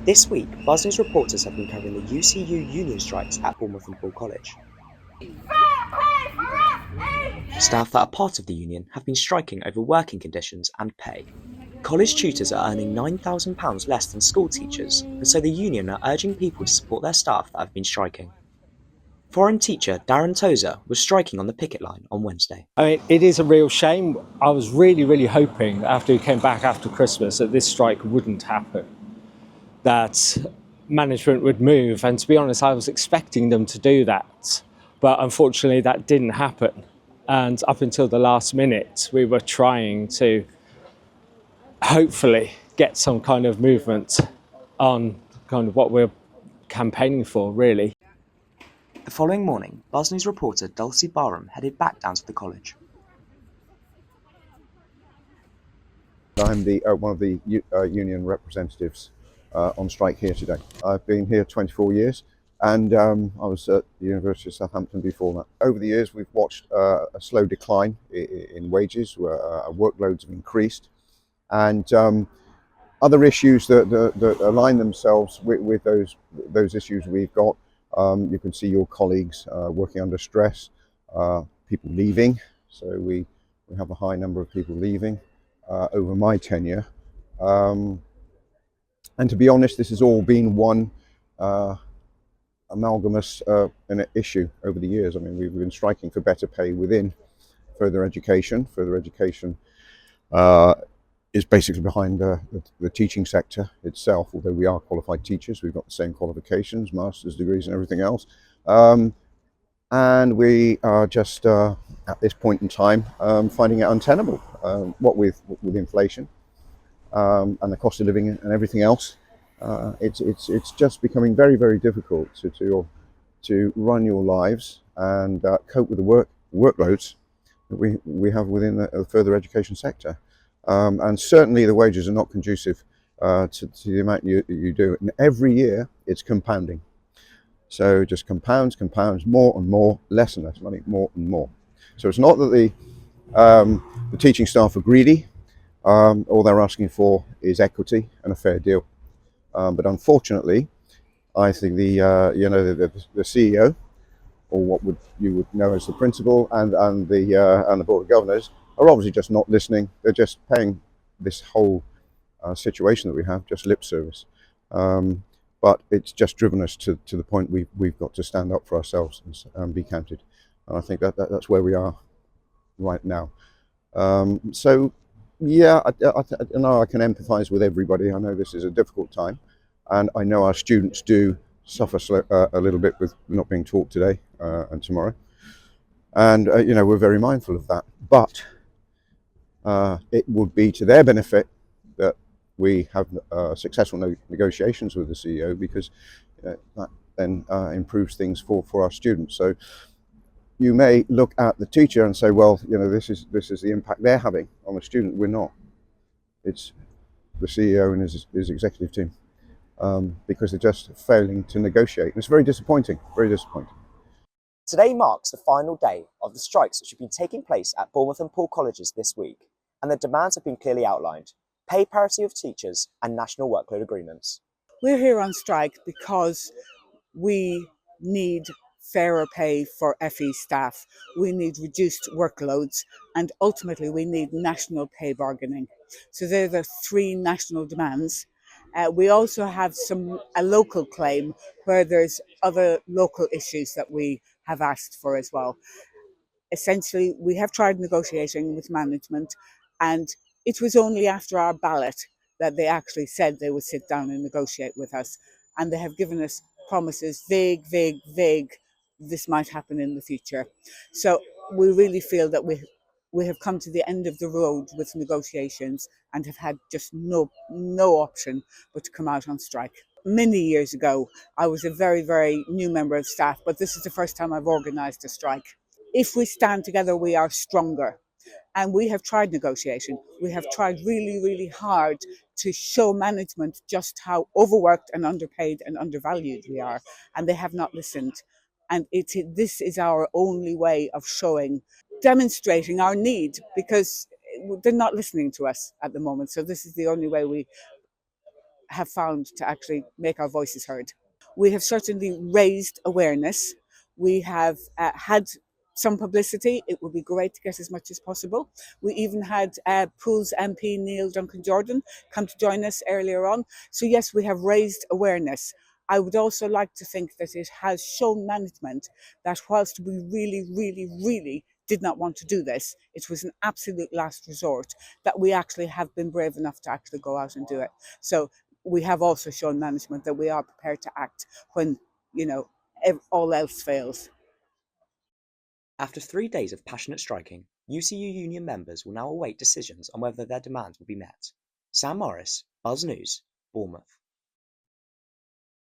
This week, BuzzNews reporters have been covering the UCU union strikes at Bournemouth and Paul College. Staff that are part of the union have been striking over working conditions and pay. College tutors are earning £9,000 less than school teachers, and so the union are urging people to support their staff that have been striking. Foreign teacher Darren Tozer was striking on the picket line on Wednesday. I mean, it is a real shame. I was really hoping after we came back after Christmas that this strike wouldn't happen, that management would move. And to be honest, I was expecting them to do that. But unfortunately, that didn't happen. And up until the last minute, we were trying to hopefully get some kind of movement on kind of what we're campaigning for, really. The following morning, BuzzNews reporter Dulcie Barham headed back down to the college. I'm one of the union representatives on strike here today. I've been here 24 years and I was at the University of Southampton before that. Over the years we've watched a slow decline in wages, where workloads have increased, and other issues that align themselves with those issues we've got. You can see your colleagues working under stress, people leaving, so we have a high number of people leaving over my tenure. And to be honest, this has all been one amalgamous issue over the years. I mean, we've been striking for better pay within further education. Further education is basically behind the teaching sector itself, although we are qualified teachers. We've got the same qualifications, master's degrees and everything else. And we are just, at this point in time, finding it untenable. What with inflation and the cost of living and everything else, it's just becoming very difficult to run your lives and cope with the workloads that we have within the further education sector. And certainly the wages are not conducive to the amount you do. And every year it's compounding. So it just compounds, more and more, less and less money, more and more. So it's not that the teaching staff are greedy. All they're asking for is equity and a fair deal. But unfortunately, I think the CEO, or what you would know as the principal, and the board of governors are obviously just not listening. They're just paying this whole situation that we have just lip service. But it's just driven us to the point we've got to stand up for ourselves and be counted. And I think that's where we are right now. So yeah, I know I can empathise with everybody. I know this is a difficult time, and I know our students do suffer a little bit with not being taught today and tomorrow. And we're very mindful of that. But it would be to their benefit that we have successful negotiations with the CEO, because that then improves things for our students. So you may look at the teacher and say, well, this is the impact they're having on the student. We're not. It's the CEO and his executive team, because they're just failing to negotiate. And it's very disappointing, very disappointing. Today marks the final day of the strikes which have been taking place at Bournemouth and Paul colleges this week, and the demands have been clearly outlined: pay parity of teachers and national workload agreements. We're here on strike because we need fairer pay for FE staff, we need reduced workloads, and ultimately we need national pay bargaining. So they're the three national demands. We also have a local claim where there's other local issues that we have asked for as well. Essentially, we have tried negotiating with management, and it was only after our ballot that they actually said they would sit down and negotiate with us. And they have given us promises, vague. This might happen in the future. So we really feel that we have come to the end of the road with negotiations and have had just no option but to come out on strike. Many years ago, I was a very new member of staff, but this is the first time I've organised a strike. If we stand together, we are stronger. And we have tried negotiation. We have tried really hard to show management just how overworked and underpaid and undervalued we are. And they have not listened. And this is our only way of demonstrating our need, because they're not listening to us at the moment. So this is the only way we have found to actually make our voices heard. We have certainly raised awareness. We have had some publicity. It would be great to get as much as possible. We even had Pools MP Neil Duncan Jordan come to join us earlier on. So yes, we have raised awareness. I would also like to think that it has shown management that whilst we really did not want to do this, it was an absolute last resort, that we actually have been brave enough to actually go out and do it. So we have also shown management that we are prepared to act when, all else fails. After 3 days of passionate striking, UCU union members will now await decisions on whether their demands will be met. Sam Morris, Buzz News, Bournemouth.